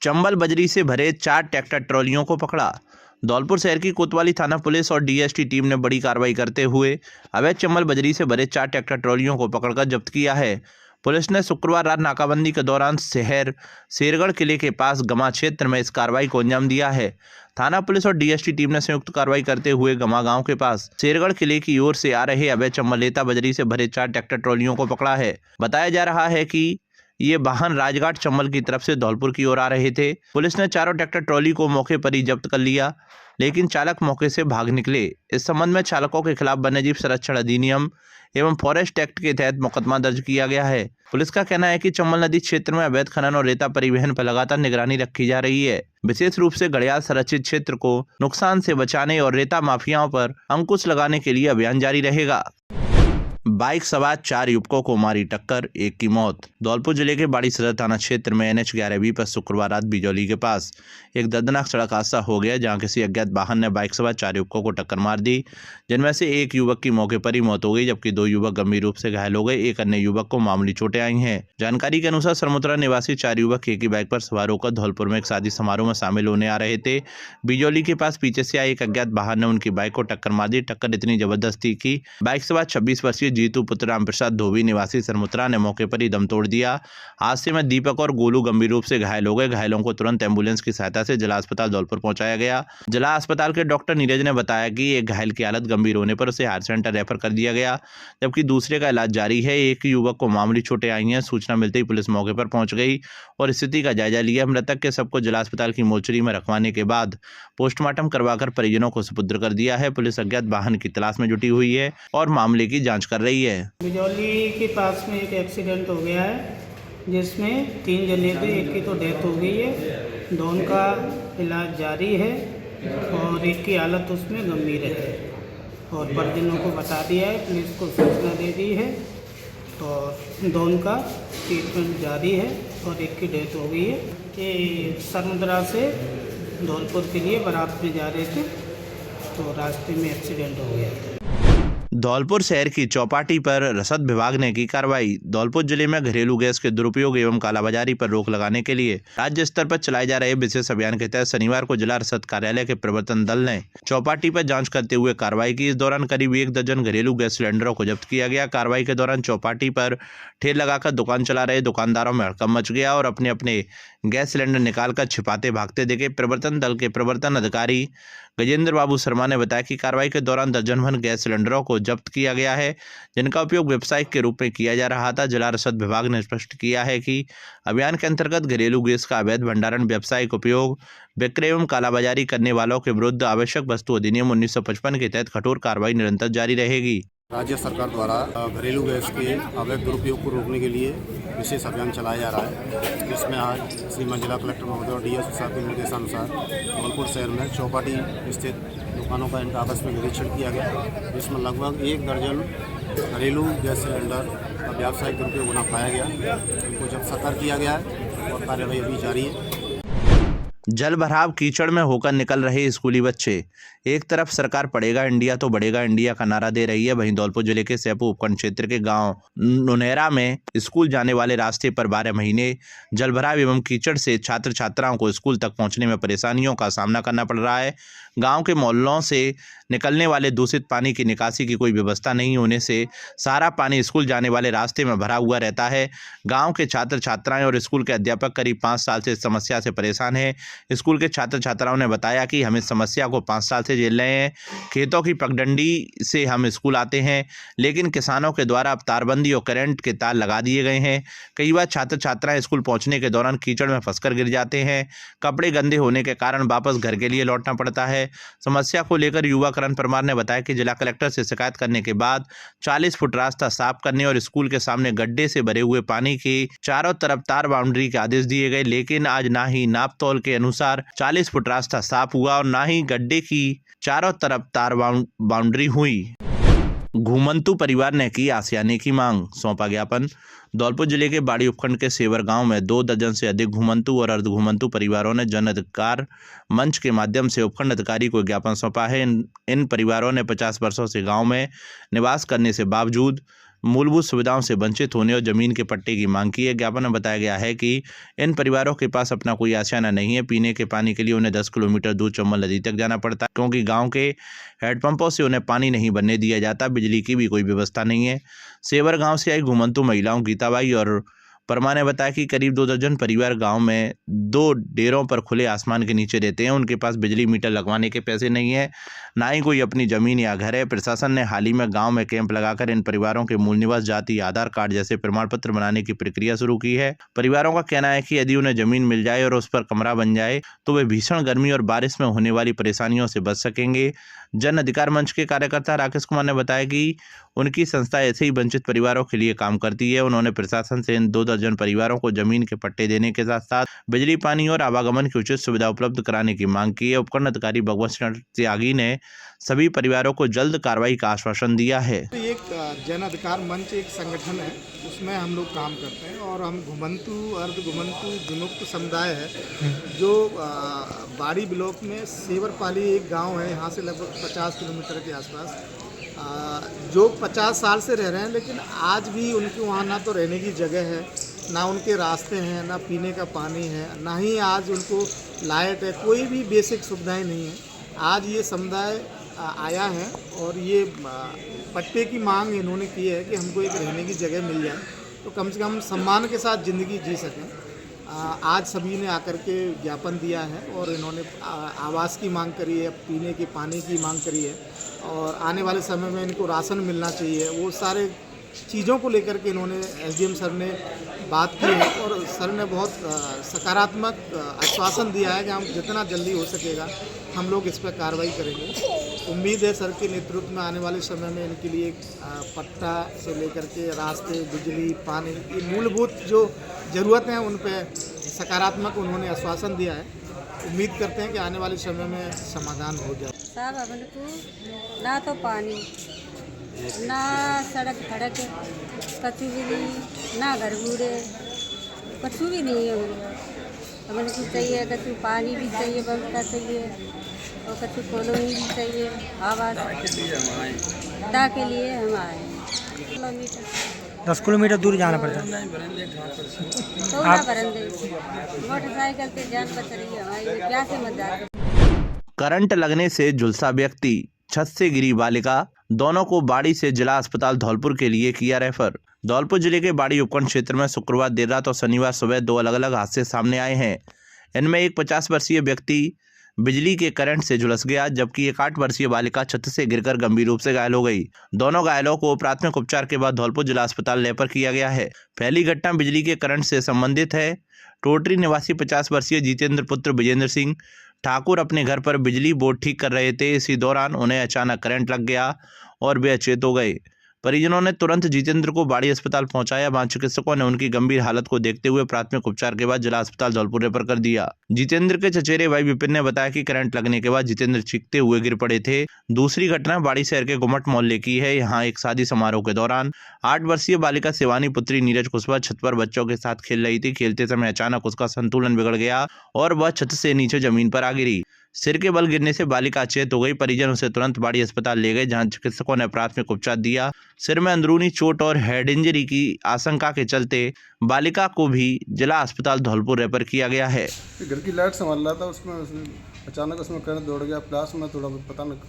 चंबल बजरी से भरे 4 ट्रैक्टर ट्रॉलियों को पकड़ा। धौलपुर शहर की कोतवाली थाना पुलिस और डीएसटी टीम ने बड़ी कार्रवाई करते हुए अवैध चंबल बजरी से भरे 4 ट्रैक्टर ट्रॉलियों को पकड़कर जब्त किया है। पुलिस ने शुक्रवार रात नाकाबंदी के दौरान शहर शेरगढ़ किले के पास गमा क्षेत्र में इस कार्रवाई को अंजाम दिया है। थाना पुलिस और डीएसटी टीम ने संयुक्त कार्रवाई करते हुए गमा गांव के पास शेरगढ़ किले की ओर से आ रहे अवैध चंबलेता बजरी से भरे 4 ट्रैक्टर ट्रॉलियों को पकड़ा है। बताया जा रहा है कि ये वाहन राजघाट चंबल की तरफ से धौलपुर की ओर आ रहे थे। पुलिस ने चारों ट्रैक्टर ट्रॉली को मौके पर ही जब्त कर लिया, लेकिन चालक मौके से भाग निकले। इस संबंध में चालकों के खिलाफ वन्यजीव संरक्षण अधिनियम एवं फॉरेस्ट एक्ट के तहत मुकदमा दर्ज किया गया है। पुलिस का कहना है कि चंबल नदी क्षेत्र में अवैध खनन और रेता परिवहन पर लगातार निगरानी रखी जा रही है। विशेष रूप से घड़ियाल संरक्षित क्षेत्र को नुकसान से बचाने और रेता माफियाओं पर अंकुश लगाने के लिए अभियान जारी रहेगा। बाइक सवार 4 युवकों को मारी टक्कर, एक की मौत। धौलपुर जिले के बाड़ी सदर थाना क्षेत्र में NH 11B पर शुक्रवार रात बिजौली के पास एक दर्दनाक सड़क हादसा हो गया, जहां किसी अज्ञात वाहन ने बाइक सवार 4 युवकों को टक्कर मार दी, जिनमें से एक युवक की मौके पर ही मौत हो गई, जबकि 2 युवक गंभीर रूप से घायल हो गए। एक अन्य युवक को मामूली चोटें आई हैं। जानकारी के अनुसार सरमुत्रा निवासी 4 युवक एक ही बाइक पर सवार होकर धौलपुर में एक शादी समारोह में शामिल होने आ रहे थे। बिजौली के पास पीछे से आए एक अज्ञात वाहन ने उनकी बाइक को टक्कर मार दी। टक्कर इतनी जबरदस्त थी कि बाइक सवार 26 वर्षीय जीतू पुत्र रामप्रसाद धोबी निवासी सरमुत्रा ने मौके पर ही दम तोड़ दिया। हादसे में दीपक और गोलू गंभीर रूप से घायल हो गए। घायलों को तुरंत एम्बुलेंस की सहायता से जिला अस्पताल धौलपुर पहुंचाया गया। जिला अस्पताल के डॉक्टर नीरज ने बताया कि एक घायल की हालत गंभीर होने पर उसे हायर सेंटर रेफर कर दिया गया, जबकि दूसरे का इलाज जारी है। एक युवक को मामूली चोटें आई हैं। सूचना मिलते ही पुलिस मौके पर पहुंच गई और स्थिति का जायजा लिया। मृतक के शव को जिला अस्पताल की मोर्चरी में रखवाने के बाद पोस्टमार्टम करवाकर परिजनों को सुपुर्द कर दिया है। पुलिस अज्ञात वाहन की तलाश में जुटी हुई है और मामले की जांच कर रही है। बिजौली के पास में एक एक्सीडेंट हो गया है, जिसमें 3 जने थे, एक की तो डेथ हो गई है, दोनों का इलाज जारी है और एक की हालत उसमें गंभीर है और परिजनों को बता दिया है, पुलिस को सूचना दे दी है और दोनों का ट्रीटमेंट जारी है और एक की डेथ हो गई है। ये सरमुद्रा से धौलपुर के लिए बारात में जा रहे थे तो रास्ते में एक्सीडेंट हो गया। धौलपुर शहर की चौपाटी पर रसद विभाग ने की कार्रवाई। धौलपुर जिले में घरेलू गैस के दुरुपयोग एवं कालाबाजारी पर रोक लगाने के लिए राज्य स्तर पर चलाए जा रहे विशेष अभियान के तहत शनिवार को जिला रसद कार्यालय के प्रवर्तन दल ने चौपाटी पर जांच करते हुए कार्रवाई की। इस दौरान करीब 1 दर्जन घरेलू गैस सिलेंडरों को जब्त किया गया। कार्रवाई के दौरान चौपाटी पर ठेल लगाकर दुकान चला रहे दुकानदारों में हड़कंप मच गया और अपने अपने गैस सिलेंडर निकालकर छिपाते भागते दिखे। प्रवर्तन दल के प्रवर्तन अधिकारी गजेंद्र बाबू शर्मा ने बताया कि कार्रवाई के दौरान दर्जन भर गैस सिलेंडरों को जब्त किया गया है, जिनका उपयोग व्यावसायिक के रूप में किया जा रहा था। जिला रसद विभाग ने स्पष्ट किया है कि अभियान के अंतर्गत घरेलू गैस का अवैध भंडारण, व्यावसायिक उपयोग, विक्रय एवं कालाबाजारी करने वालों के विरुद्ध आवश्यक वस्तु अधिनियम 1955 के तहत कठोर कार्रवाई निरंतर जारी रहेगी। राज्य सरकार द्वारा घरेलू गैस के अवैध दुरुपयोग को रोकने के लिए विशेष अभियान चलाया जा रहा है, जिसमें आज श्रीमान जिला कलेक्टर महोदय और डीएसपी साहब के निर्देशानुसार धौलपुर शहर में चौपाटी स्थित दुकानों का इनका आपस में निरीक्षण किया गया, जिसमें लगभग 1 दर्जन घरेलू गैस सिलेंडर का व्यावसायिक दुरुपयोग होना पाया गया। इनको जब सतर्क किया गया है और कार्यवाही अभी जारी है। जल भराव कीचड़ में होकर निकल रहे स्कूली बच्चे। एक तरफ सरकार पढ़ेगा इंडिया तो बढ़ेगा इंडिया का नारा दे रही है, वहीं धौलपुर जिले के सैपू उपखंड क्षेत्र के गांव नुनेरा में स्कूल जाने वाले रास्ते पर 12 महीने जलभराव एवं कीचड़ से छात्र छात्राओं को स्कूल तक पहुंचने में परेशानियों का सामना करना पड़ रहा है। गांव के मोहल्लों से निकलने वाले दूषित पानी की निकासी की कोई व्यवस्था नहीं होने से सारा पानी स्कूल जाने वाले रास्ते में भरा हुआ रहता है। गांव के छात्र छात्राएं और स्कूल के अध्यापक करीब 5 साल से इस समस्या से परेशान हैं। स्कूल के छात्र छात्राओं ने बताया कि हम इस समस्या को 5 साल से झेल रहे हैं। खेतों की पगडंडी से हम स्कूल आते हैं, लेकिन किसानों के द्वारा अब तारबंदी और करंट के तार लगा दिए गए हैं। कई बार छात्र छात्राएं स्कूल पहुंचने के दौरान कीचड़ में फंसकर गिर जाते हैं। कपड़े गंदे होने के कारण वापस घर के लिए लौटना पड़ता है। समस्या को लेकर युवा करण परमार ने बताया कि जिला कलेक्टर से शिकायत करने के बाद 40 फुट रास्ता साफ करने और स्कूल के सामने गड्ढे से भरे हुए पानी के चारों तरफ तार बाउंड्री के आदेश दिए गए, लेकिन आज ना ही नाप तौल के अनुसार 40 फुट रास्ता साफ हुआ और ना ही गड्ढे की चारों तरफ तार बाउंड्री हुई। घुमंतु परिवार ने की आसियाने की मांग, सौंपा ज्ञापन। धौलपुर जिले के बाड़ी उपखंड के सेवर गांव में 2 दर्जन से अधिक घुमंतु और अर्ध घुमंतु परिवारों ने जन अधिकार मंच के माध्यम से उपखंड अधिकारी को ज्ञापन सौंपा है। इन परिवारों ने 50 वर्षों से गांव में निवास करने से बावजूद मूलभूत सुविधाओं से वंचित होने और जमीन के पट्टे की मांग की है। ज्ञापन में बताया गया है कि इन परिवारों के पास अपना कोई आशियाना नहीं है। पीने के पानी के लिए उन्हें 10 किलोमीटर दूर चंबल नदी तक जाना पड़ता है, क्योंकि गांव के हैंडपंपों से उन्हें पानी नहीं बनने दिया जाता। बिजली की भी कोई व्यवस्था नहीं है। सेवर गांव से आई घुमंतु महिलाओं गीताबाई और परमा ने बताया कि करीब 2 दर्जन परिवार गांव में 2 डेरों पर खुले आसमान के नीचे रहते हैं। उनके पास बिजली मीटर लगवाने के पैसे नहीं है, ना ही कोई अपनी जमीन या घर है। प्रशासन ने हाल ही में गांव में कैंप लगाकर इन परिवारों के मूल निवास, जाति, आधार कार्ड जैसे प्रमाण पत्र बनाने की प्रक्रिया शुरू की है। परिवारों का कहना है कि यदि उन्हें जमीन मिल जाए और उस पर कमरा बन जाए तो वे भीषण गर्मी और बारिश में होने वाली परेशानियों से बच सकेंगे। जन अधिकार मंच के कार्यकर्ता राकेश कुमार ने बताया कि उनकी संस्था ऐसे ही वंचित परिवारों के लिए काम करती है। उन्होंने प्रशासन से इन 2 दर्जन परिवारों को जमीन के पट्टे देने के साथ साथ बिजली, पानी और आवागमन की उचित सुविधा उपलब्ध कराने की मांग की है। उपखंड अधिकारी भगवत सिंह त्यागी ने सभी परिवारों को जल्द कार्रवाई का आश्वासन दिया है। तो एक जन अधिकार मंच एक संगठन है, उसमें हम लोग काम करते हैं और हम घुमंतु, अर्ध घुमंतु, विमुक्त समुदाय है जो बाड़ी ब्लॉक में सेवरपाली एक गांव है, यहाँ से लगभग 50 किलोमीटर के आसपास, जो 50 साल से रह रहे हैं, लेकिन आज भी उनके वहाँ ना तो रहने की जगह है, ना उनके रास्ते हैं, ना पीने का पानी है, ना ही आज उनको लाइट है, कोई भी बेसिक सुविधाएं नहीं है। आज ये समुदाय आया है और ये पट्टे की मांग इन्होंने की है कि हमको एक रहने की जगह मिल जाए तो कम से कम सम्मान के साथ ज़िंदगी जी सकें। आज सभी ने आकर के ज्ञापन दिया है और इन्होंने आवास की मांग करी है, पीने के पानी की मांग करी है और आने वाले समय में इनको राशन मिलना चाहिए। वो सारे चीज़ों को लेकर के इन्होंने एसडीएम सर ने बात की है और सर ने बहुत सकारात्मक आश्वासन दिया है कि हम जितना जल्दी हो सकेगा हम लोग इस पर कार्रवाई करेंगे। उम्मीद है सर के नेतृत्व में आने वाले समय में इनके लिए पट्टा से लेकर के रास्ते, बिजली, पानी, ये मूलभूत जो ज़रूरतें हैं उन पर सकारात्मक उन्होंने आश्वासन दिया है। उम्मीद करते हैं कि आने वाले समय में समाधान हो जाए। साहब अपन को ना तो पानी, ना सड़क खड़क, कछु भी नहीं, ना घर बूढ़े, कछु भी नहीं है। अपन को चाहिए कछु पानी भी चाहिए, व्यवस्था चाहिए और कछु कॉलोनी भी चाहिए, आवास के लिए हम आए। किलोमीटर 10 किलोमीटर दूर जाना पड़ता है। तो ना बरंदे मोटरसाइकिल पे जान बच रही है हमारी, प्यास से मत जाए। करंट लगने से झुलसा व्यक्ति, छत से गिरी बालिका, दोनों को बाड़ी से जिला अस्पताल धौलपुर के लिए किया रेफर। धौलपुर जिले के बाड़ी उपखंड क्षेत्र में शुक्रवार देर रात और शनिवार सुबह 2 अलग अलग हादसे सामने आए हैं। इनमें एक 50 वर्षीय व्यक्ति बिजली के करंट से झुलस गया, जबकि एक 8 वर्षीय बालिका छत से गिरकर गंभीर रूप से घायल हो गई। दोनों घायलों को प्राथमिक उपचार के बाद धौलपुर जिला अस्पताल रेफर किया गया है। पहली घटना बिजली के करंट से संबंधित है। टोटरी निवासी 50 वर्षीय जितेंद्र पुत्र विजेंद्र सिंह ठाकुर अपने घर पर बिजली बोर्ड ठीक कर रहे थे। इसी दौरान उन्हें अचानक करंट लग गया और वे अचेत हो गए। परिजनों ने तुरंत जितेंद्र को बाड़ी अस्पताल पहुंचाया। वहां चिकित्सकों ने उनकी गंभीर हालत को देखते हुए प्राथमिक उपचार के बाद जिला अस्पताल धौलपुर रेफर कर दिया। जितेंद्र के चचेरे भाई विपिन ने बताया कि करंट लगने के बाद जितेंद्र चीखते हुए गिर पड़े थे। दूसरी घटना बाड़ी शहर के गुमट मोहल्ले की है। यहाँ एक शादी समारोह के दौरान 8 वर्षीय बालिका शिवानी पुत्री नीरज कुशवाहा छत पर बच्चों के साथ खेल रही थी। खेलते समय अचानक उसका संतुलन बिगड़ गया और वह छत से नीचे जमीन पर आ गिरी। सिर के बल गिरने से बालिका अचेत हो गई। परिजन उसे तुरंत बाड़ी अस्पताल ले गए, जहां चिकित्सकों ने प्राथमिक उपचार दिया। सिर में अंदरूनी चोट और हेड इंजरी की आशंका के चलते बालिका को भी जिला अस्पताल धौलपुर रेफर किया गया है। घर की लाइट संभाल रहा था, उसमें अचानक उसमें करंट दौड़ गया। प्लास में थोड़ा पता नहीं,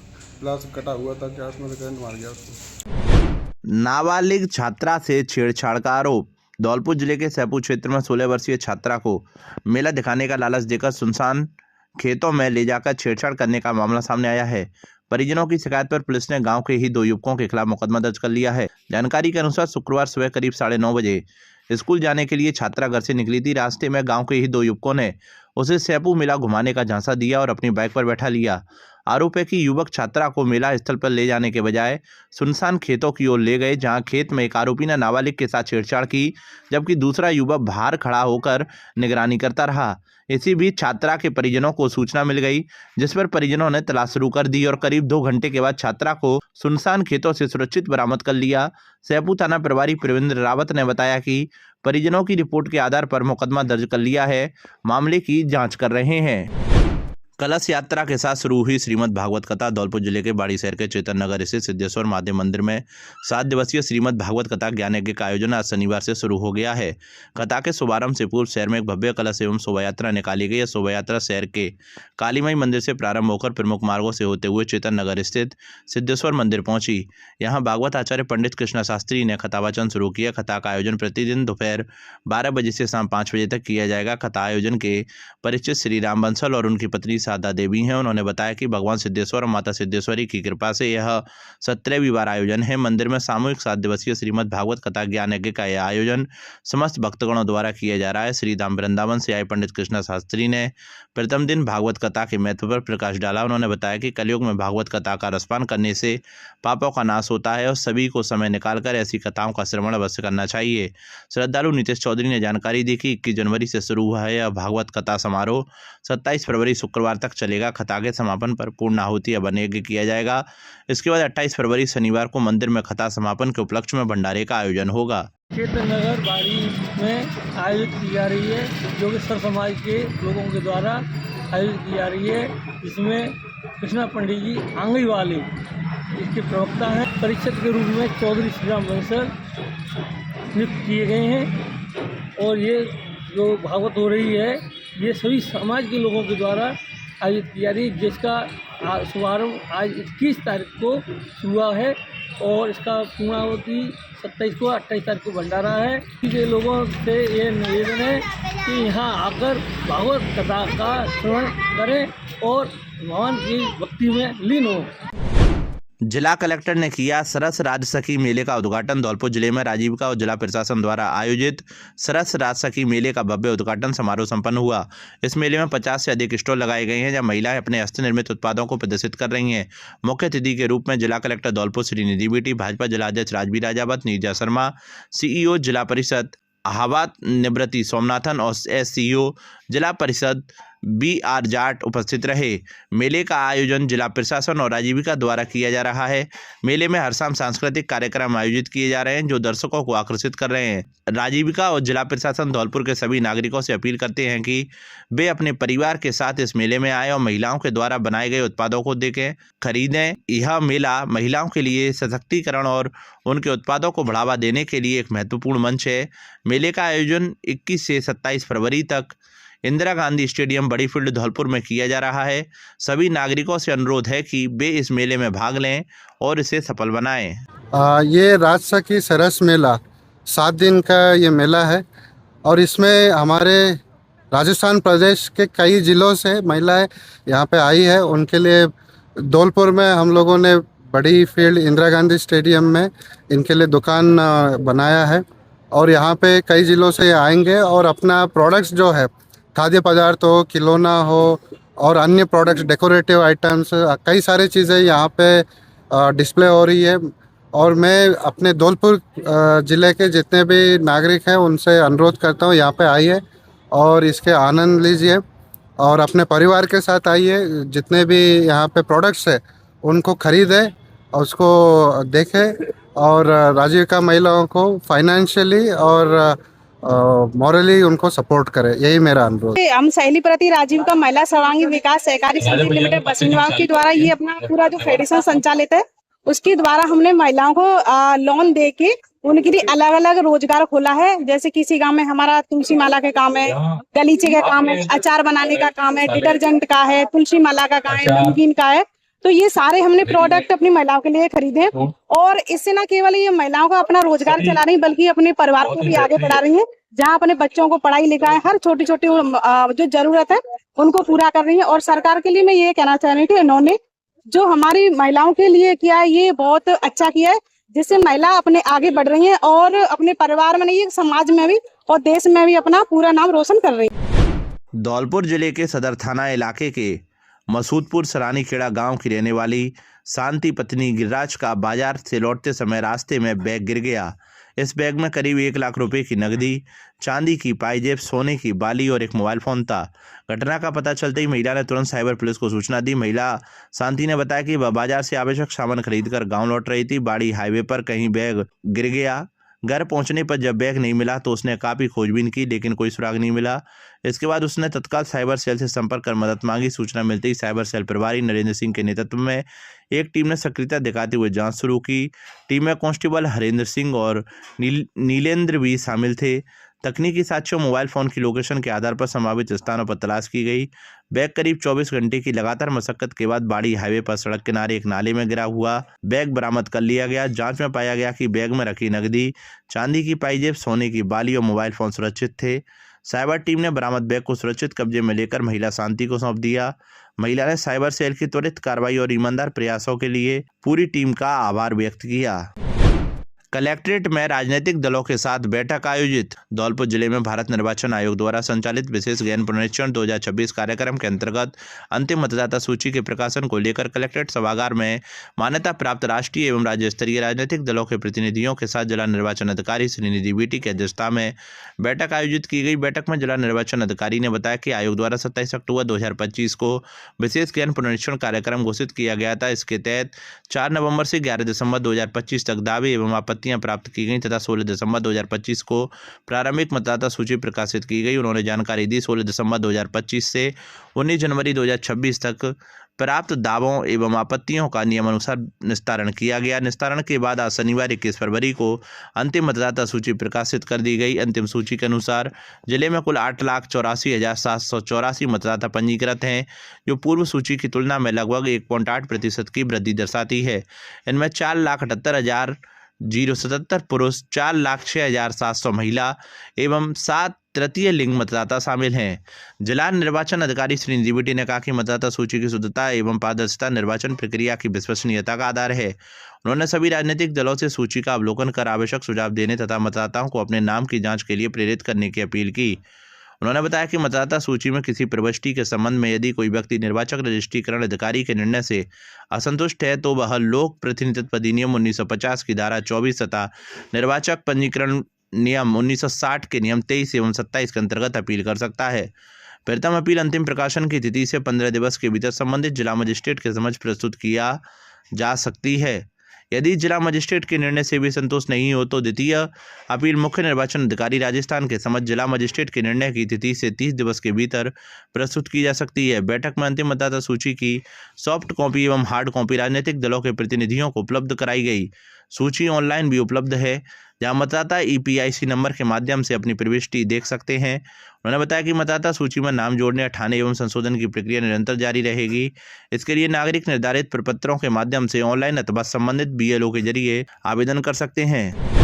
प्लास कटा हुआ था क्या, उसमें करंट मार गया उसको। नाबालिग छात्रा से छेड़छाड़ का आरोप। धौलपुर जिले के सैपू क्षेत्र में 16 वर्षीय छात्रा को मेला दिखाने का लालच देकर सुनसान खेतों में ले जाकर छेड़छाड़ करने का मामला सामने आया है। परिजनों की शिकायत पर पुलिस ने गांव के ही 2 युवकों के खिलाफ मुकदमा दर्ज कर लिया है। जानकारी के अनुसार शुक्रवार सुबह करीब 9:30 बजे स्कूल जाने के लिए छात्रा घर से निकली थी। रास्ते में गांव के ही 2 युवकों ने उसे सैपू मेला घुमाने का झांसा दिया और अपनी बाइक पर बैठा लिया। आरोप है कि युवक छात्रा को मेला स्थल पर ले जाने के बजाय सुनसान खेतों की ओर ले गए, जहां खेत में एक आरोपी ने नाबालिग के साथ छेड़छाड़ की, जबकि दूसरा युवक बाहर खड़ा होकर निगरानी करता रहा। इसी बीच छात्रा के परिजनों को सूचना मिल गई, जिस पर परिजनों ने तलाश शुरू कर दी और करीब 2 घंटे के बाद छात्रा को सुनसान खेतों से सुरक्षित बरामद कर लिया। सैपू थाना प्रभारी प्रवींद्र रावत ने बताया कि परिजनों की रिपोर्ट के आधार पर मुकदमा दर्ज कर लिया है, मामले की जांच कर रहे हैं। कलश यात्रा के साथ शुरू हुई श्रीमद् भागवत कथा धौलपुर जिले के बाड़ी शहर के चेतन नगर स्थित सिद्धेश्वर महादेव मंदिर में 7 दिवसीय श्रीमद् भागवत कथा ज्ञान यज्ञ का आयोजन आज शनिवार से शुरू हो गया है। कथा के शुभारंभ से पूर्व शहर में एक भव्य कलश एवं शोभा यात्रा निकाली गई। शोभा यात्रा शहर के कालीमाई मंदिर से प्रारंभ होकर प्रमुख मार्गों से होते हुए चेतन नगर स्थित सिद्धेश्वर मंदिर पहुंची। यहाँ भागवत आचार्य पंडित कृष्णा शास्त्री ने कथावाचन शुरू किया। कथा का आयोजन प्रतिदिन दोपहर 12 बजे से शाम 5 बजे तक किया जाएगा। कथा आयोजन के परिचित श्री राम बंसल और उनकी पत्नी सादा देवी हैं। उन्होंने बताया कि भगवान सिद्धेश्वर और माता सिद्धेश्वरी की कृपा से यह 17वीं बार आयोजन है। मंदिर में सामूहिक 7 दिवसीय श्रीमद् भागवत कथा ज्ञान यज्ञ का यह आयोजन समस्त भक्तगणों द्वारा किया जा रहा है। श्री धाम वृंदावन से आए पंडित कृष्णा शास्त्री ने प्रथम दिन भागवत कथा के महत्व पर प्रकाश डाला। उन्होंने बताया कि कलयुग में भागवत कथा का रसपान करने से पापों का नाश होता है और सभी को समय निकालकर ऐसी कथाओं का श्रवण अवश्य करना चाहिए। श्रद्धालु नीतीश चौधरी ने जानकारी दी कि 21 जनवरी से शुरू हुआ है यह भागवत कथा समारोह 27 फरवरी शुक्रवार तक चलेगा। कथा के समापन पर पूर्ण आहुति या वन यज्ञ किया जाएगा। इसके बाद 28 फरवरी शनिवार को मंदिर में कथा समापन के उपलक्ष्य में भंडारे का आयोजन होगा। चेतन नगर बाड़ी में आयोजित की जा रही है, जो कि सर समाज के लोगों के द्वारा आयोजित की जा रही है। इसमें कृष्णा पंडित जी आंगई वाले इसके प्रवक्ता हैं। परीक्षक के रूप में चौधरी श्री राम बंसल नियुक्त किए गए हैं और ये जो भागवत हो रही है ये सभी समाज के लोगों के द्वारा आयोजित की जा रही है, जिसका शुभारंभ आज 21 तारीख को हुआ है और इसका पूर्णावधि 27 को 28 तारीख को भंडारा है। के लोगों से ये निवेदन है कि यहाँ आकर भागवत कथा का श्रवण करें और भगवान की भक्ति में लीन हो। जिला कलेक्टर ने किया सरस राजसखी मेले का उद्घाटन। धौलपुर जिले में राजीविका और जिला प्रशासन द्वारा आयोजित सरस राजसखी मेले का भव्य उद्घाटन समारोह संपन्न हुआ। इस मेले में 50 से अधिक स्टॉल लगाए गए हैं, जहां महिलाएं अपने हस्त निर्मित उत्पादों को प्रदर्शित कर रही हैं। मुख्य अतिथि के रूप में जिला कलेक्टर धौलपुर श्री निधि बीटी, भाजपा जिला अध्यक्ष राजवीर राजावत, नीरजा शर्मा, CEO जिला परिषद अहावात निवृत्ति सोमनाथन और SCO जिला परिषद BR जाट उपस्थित रहे। मेले का आयोजन जिला प्रशासन और राजीविका द्वारा किया जा रहा है। मेले में हर शाम सांस्कृतिक कार्यक्रम आयोजित किए जा रहे हैं, जो दर्शकों को आकर्षित कर रहे हैं। राजीविका और जिला प्रशासन धौलपुर के सभी नागरिकों से अपील करते हैं कि वे अपने परिवार के साथ इस मेले में आए और महिलाओं के द्वारा बनाए गए उत्पादों को देखें, खरीदें। यह मेला महिलाओं के लिए सशक्तिकरण और उनके उत्पादों को बढ़ावा देने के लिए एक महत्वपूर्ण मंच है। मेले का आयोजन 21 से 27 फरवरी तक इंदिरा गांधी स्टेडियम बड़ी फील्ड धौलपुर में किया जा रहा है। सभी नागरिकों से अनुरोध है कि वे इस मेले में भाग लें और इसे सफल बनाएं। ये राजसखी सरस मेला 7 दिन का ये मेला है और इसमें हमारे राजस्थान प्रदेश के कई ज़िलों से महिलाएं यहाँ पे आई है। उनके लिए धौलपुर में हम लोगों ने बड़ी फील्ड इंदिरा गांधी स्टेडियम में इनके लिए दुकान बनाया है और यहाँ पे कई ज़िलों से आएंगे और अपना प्रोडक्ट्स जो है खाद्य पदार्थ हो, खिलौना हो और अन्य प्रोडक्ट्स, डेकोरेटिव आइटम्स, कई सारी चीज़ें यहाँ पे डिस्प्ले हो रही है। और मैं अपने धौलपुर ज़िले के जितने भी नागरिक हैं उनसे अनुरोध करता हूँ यहाँ पे आइए और इसके आनंद लीजिए और अपने परिवार के साथ आइए। जितने भी यहाँ पे प्रोडक्ट्स है उनको खरीदें और उसको देखें और राजीविका महिलाओं को फाइनेंशियली और मॉरली उनको सपोर्ट करे, यही मेरा अनुरोध। हम सहेली प्रति राजीविका महिला सर्वांगीण विकास सहकारी समिति लिमिटेड पश्चिम विभाग के द्वारा ये अपना पूरा जो फेडरेशन संचालित है उसके द्वारा हमने महिलाओं को लोन दे के उनके लिए अलग अलग रोजगार खोला है। जैसे किसी गांव में हमारा तुलसी माला का काम है, गलीचे का काम है, अचार बनाने का काम है, डिटर्जेंट का है, तुलसी माला का काम है, नमकीन का है। तो ये सारे हमने प्रोडक्ट अपनी महिलाओं के लिए खरीदे और इससे न केवल ये महिलाओं का अपना रोजगार चला रही बल्कि अपने परिवार को भी आगे बढ़ा रही है। जहाँ अपने बच्चों को पढ़ाई लिखाई हर छोटी छोटी जो जरूरत है उनको पूरा कर रही है। और सरकार के लिए मैं ये कहना चाह रही हूँ कि इन्होंने जो हमारी महिलाओं के लिए किया है ये बहुत अच्छा किया है, जिससे महिला अपने आगे बढ़ रही है और अपने परिवार में नहीं समाज में भी और देश में भी अपना पूरा नाम रोशन कर रही है। धौलपुर जिले के सदर थाना इलाके के मसूदपुर सरानी खेड़ा गांव की रहने वाली शांति पत्नी गिरिराज का बाजार से लौटते समय रास्ते में बैग गिर गया। इस बैग में करीब 1 लाख रुपए की नकदी, चांदी की पायजेब, सोने की बाली और एक मोबाइल फोन था। घटना का पता चलते ही महिला ने तुरंत साइबर पुलिस को सूचना दी। महिला शांति ने बताया कि वह बाजार से आवश्यक सामान खरीदकर गांव लौट रही थी। बाड़ी हाईवे पर कहीं बैग गिर गया। घर पहुंचने पर जब बैग नहीं मिला तो उसने काफ़ी खोजबीन की, लेकिन कोई सुराग नहीं मिला। इसके बाद उसने तत्काल साइबर सेल से संपर्क कर मदद मांगी। सूचना मिलते ही साइबर सेल प्रभारी नरेंद्र सिंह के नेतृत्व में एक टीम ने सक्रियता दिखाते हुए जांच शुरू की। टीम में कांस्टेबल हरेंद्र सिंह और नीलेंद्र भी शामिल थे। तकनीकी साक्ष्यों, मोबाइल फ़ोन की लोकेशन के आधार पर संभावित स्थानों पर तलाश की गई। बैग करीब 24 घंटे की लगातार मशक्कत के बाद बाड़ी हाईवे पर सड़क किनारे एक नाले में गिरा हुआ बैग बरामद कर लिया गया। जांच में पाया गया कि बैग में रखी नकदी, चांदी की पाइजेब, सोने की बाली और मोबाइल फ़ोन सुरक्षित थे। साइबर टीम ने बरामद बैग को सुरक्षित कब्जे में लेकर महिला शांति को सौंप दिया। महिला ने साइबर सेल की त्वरित कार्रवाई और ईमानदार प्रयासों के लिए पूरी टीम का आभार व्यक्त किया। कलेक्ट्रेट में राजनीतिक दलों के साथ बैठक आयोजित। धौलपुर जिले में भारत निर्वाचन आयोग द्वारा संचालित विशेष गहन पुनरीक्षण 2026 कार्यक्रम के अंतर्गत अंतिम मतदाता सूची के प्रकाशन को लेकर कलेक्ट्रेट सभागार में मान्यता प्राप्त राष्ट्रीय एवं राज्य स्तरीय राजनीतिक दलों के प्रतिनिधियों के साथ जिला निर्वाचन अधिकारी श्रीनिधि बीटी की अध्यक्षता में बैठक आयोजित की गई। बैठक में जिला निर्वाचन अधिकारी ने बताया कि आयोग द्वारा 27 अक्टूबर 2025 को विशेष गहन पुनरीक्षण कार्यक्रम घोषित किया गया था। इसके तहत 4 नवंबर से 11 दिसंबर 2025 तक दावे एवं आपत्तियां प्राप्त की गई तथा 16 दिसंबर 2025 को प्रारंभिक मतदाता सूची प्रकाशित की गई। उन्होंने जानकारी दी 16 दिसंबर 2025 से 19 जनवरी 2026 तक प्राप्त दावों एवं आपत्तियों का नियमानुसार निस्तारण किया गया। निस्तारण के बाद आज शनिवार 21 फरवरी को अंतिम मतदाता सूची प्रकाशित कर दी गई। अंतिम सूची के अनुसार जिले में कुल 8,84,784 मतदाता पंजीकृत हैं, जो पूर्व सूची की तुलना में लगभग 1.8% की वृद्धि दर्शाती है। इनमें 4,78,077 पुरुष, 4,06,700 महिला एवं 7 तृतीय लिंग मतदाता शामिल हैं। जिला निर्वाचन अधिकारी श्रीनिधि बीटी ने कहा कि मतदाता सूची की शुद्धता एवं पारदर्शिता निर्वाचन प्रक्रिया की विश्वसनीयता का आधार है। उन्होंने सभी राजनीतिक दलों से सूची का अवलोकन कर आवश्यक सुझाव देने तथा मतदाताओं को अपने नाम की जांच के लिए प्रेरित करने की अपील की। उन्होंने बताया कि मतदाता सूची में किसी प्रविष्टि के संबंध में यदि कोई व्यक्ति निर्वाचक रजिस्ट्रीकरण अधिकारी के निर्णय से असंतुष्ट है तो वह लोक प्रतिनिधित्व अधिनियम 1950 की धारा 24 तथा निर्वाचक पंजीकरण नियम 1960 के नियम 23 एवं 27 के अंतर्गत अपील कर सकता है। प्रथम अपील अंतिम प्रकाशन की तिथि से 15 दिवस के भीतर संबंधित जिला मजिस्ट्रेट के समक्ष प्रस्तुत किया जा सकती है। यदि जिला मजिस्ट्रेट के निर्णय से भी संतोष नहीं हो तो द्वितीय अपील मुख्य निर्वाचन अधिकारी राजस्थान के समक्ष जिला मजिस्ट्रेट के निर्णय की तिथि से 30 दिवस के भीतर प्रस्तुत की जा सकती है। बैठक में अंतिम मतदाता सूची की सॉफ्ट कॉपी एवं हार्ड कॉपी राजनीतिक दलों के प्रतिनिधियों को उपलब्ध कराई गई। सूची ऑनलाइन भी उपलब्ध है, जहां मतदाता EPIC नंबर के माध्यम से अपनी प्रविष्टि देख सकते हैं। उन्होंने बताया कि मतदाता सूची में नाम जोड़ने, हटाने एवं संशोधन की प्रक्रिया निरंतर जारी रहेगी। इसके लिए नागरिक निर्धारित प्रपत्रों के माध्यम से ऑनलाइन अथवा संबंधित BLO के जरिए आवेदन कर सकते हैं।